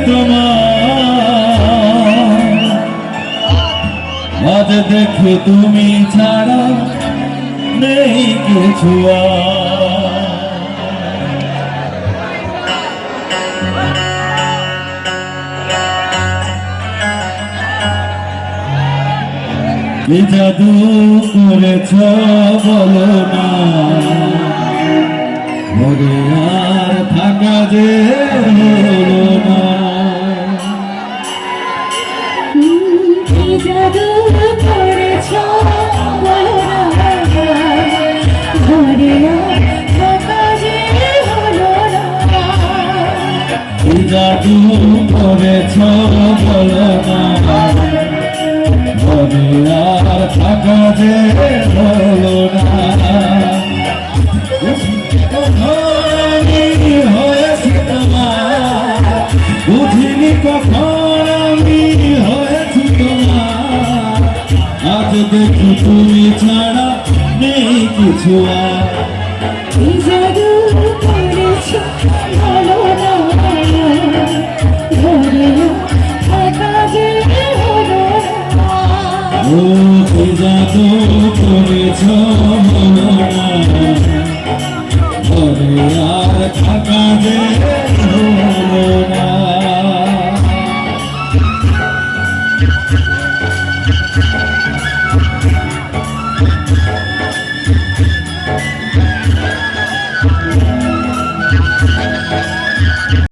তোমার আজ দেখি তুমি ছাড়া নেই কিছু কি জাদু করেছ বলো না ঘরে আর থাকা যে হলো না কি জাদু করেছ বলো না ঘরে আর থাকা যে হলো না কি জাদু করেছ বলো না ঘরে আর থাকা যে হলো না হয়েছি তোমার বুঝিনি কখন আমি হয়েছি তোমার আজ দেখি তুমি ছাড়া নেই কিছু কি জাদু করেছ বলো না ঘরে থাকা যে হলো না ও কি জাদু করেছ বলো না ঘরে আর থাকা যে